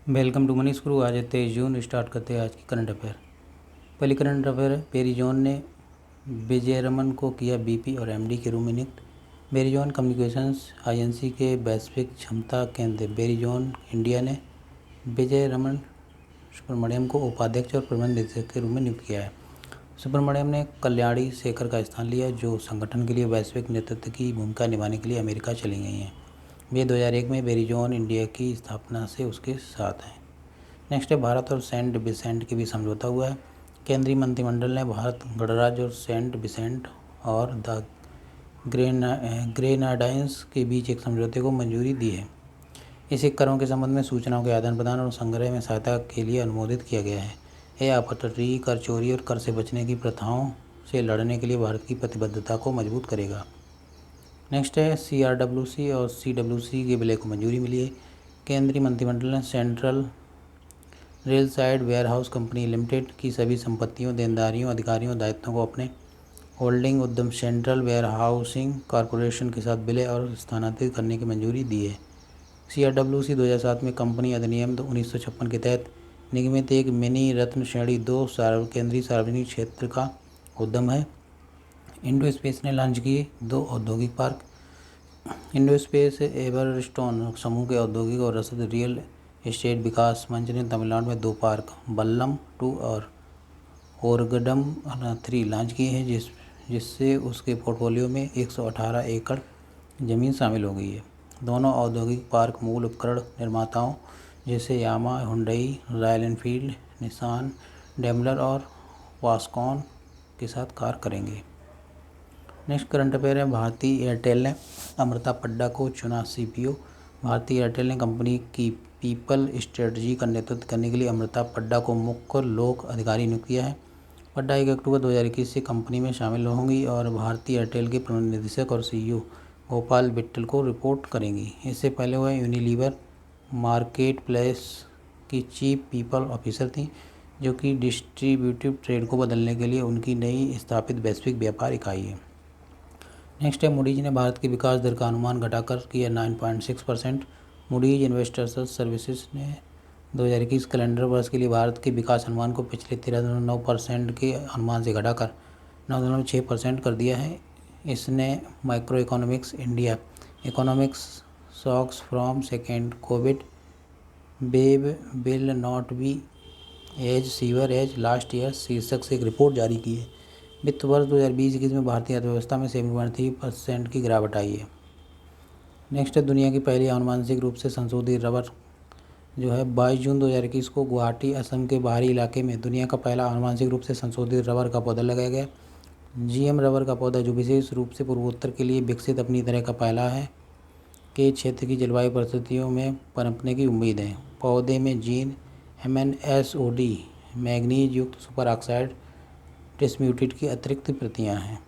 Welcome to Manish गुरु। आज है 23 जून। Start करते हैं आज की करंट अफेयर। पहली करंट अफेयर है, पेरिजॉन ने विजयरमन को किया बीपी और एमडी के रूप में नियुक्त। वेरिजॉन कम्युनिकेशंस आईएनसी के वैश्विक क्षमता केंद्र वेरिजॉन इंडिया ने विजयरमन सुब्रमण्यम को उपाध्यक्ष और प्रबंध निदेशक के रूप में नियुक्त किया है। सुब्रमण्यम ने कल्याणी शेखर का स्थान लिया, जो संगठन के लिए वैश्विक नेतृत्व की भूमिका निभाने के लिए अमेरिका चली गई हैं। वे 2001 में वेरिजॉन इंडिया की स्थापना से उसके साथ हैं। नेक्स्ट है, भारत और सेंट विसेंट के बीच समझौता हुआ है। केंद्रीय मंत्रिमंडल ने भारत गणराज्य और सेंट विसेंट और द ग्रेनाडाइंस के बीच एक समझौते को मंजूरी दी है। इसे करों के संबंध में सूचनाओं के आदान प्रदान और संग्रह में सहायता के लिए अनुमोदित किया गया है। यह आपत्ति, कर चोरी और कर से बचने की प्रथाओं से लड़ने के लिए भारत की प्रतिबद्धता को मजबूत करेगा। नेक्स्ट है, CRWC और CWC के विलय को मंजूरी मिली है। केंद्रीय मंत्रिमंडल ने central rail side warehouse company limited की सभी संपत्तियों, देनदारियों, अधिकारियों और दायित्वों को अपने होल्डिंग उद्यम सेंट्रल वेयरहाउसिंग कॉरपोरेशन के साथ विलय और स्थानांतरित करने की मंजूरी दी है। CRWC 2007 में कंपनी अधिनियम 1956 के तहत निगमित एक मिनी रत्न श्रेणी 2 केंद्रीय सार्वजनिक क्षेत्र का उद्यम है। इंडो स्पेस ने लॉन्च किए 2 औद्योगिक पार्क। इंडो स्पेस एवरस्टोन समूह के औद्योगिक और रसद रियल एस्टेट विकास मंच ने तमिलनाडु में 2 पार्क बल्लम 2 और ओरगडम 3 लॉन्च किए हैं, जिससे उसके पोर्टफोलियो में 118 एकड़ ज़मीन शामिल हो गई है। दोनों औद्योगिक पार्क मूल उपकरण निर्माताओं जैसे Yamaha, Hyundai, Royal Enfield, Nissan, Daimler और वास्कॉन के साथ कार्य करेंगे। नेक्स्ट करंट अफेयर है, भारतीय एयरटेल ने अमृता पड्डा को चुना CPO। भारतीय एयरटेल ने कंपनी की पीपल स्ट्रेटजी का नेतृत्व करने के लिए अमृता पड्डा को मुख्य लोक अधिकारी नियुक्त किया है। पड्डा 1 अक्टूबर 2021 से कंपनी में शामिल होंगी और भारतीय एयरटेल के प्रबंध निदेशक और CEO गोपाल विट्ठल को रिपोर्ट करेंगी। इससे पहले वह यूनिलीवर मार्केट प्लेस की चीफ पीपल ऑफिसर थी, जो कि डिस्ट्रीब्यूटिव ट्रेड को बदलने के लिए उनकी नई स्थापित वैश्विक व्यापार इकाई है। नेक्स्ट है, मूडीज ने भारत के विकास दर का अनुमान घटाकर किया 9.6%। मूडीज इन्वेस्टर्स सर्विसेज ने 2021 कैलेंडर वर्ष के लिए भारत के विकास अनुमान को पिछले 13.9% के अनुमान से घटाकर 9.6% कर दिया है। इसने micro economics India economics shocks from second Covid wave will not be as severe as last year शीर्षक से एक रिपोर्ट जारी की है। वित्त वर्ष 2020-21 में भारतीय अर्थव्यवस्था में 7.3% की गिरावट आई है। नेक्स्ट है, दुनिया की पहली आनुवंशिक रूप से संशोधित रबर जो है 22 जून 2021 को गुवाहाटी, असम के बाहरी इलाके में दुनिया का पहला आनुवंशिक रूप से संशोधित रबर का पौधा लगाया गया। GM रबर का पौधा, जो विशेष रूप से पूर्वोत्तर के लिए विकसित अपनी तरह का पहला है, के क्षेत्र की जलवायु परिस्थितियों में पनपने की उम्मीद है। पौधे में जीन MnSOD मैग्नीज युक्त सुपर ऑक्साइड डिसम्यूटेट की अतिरिक्त प्रतियां हैं।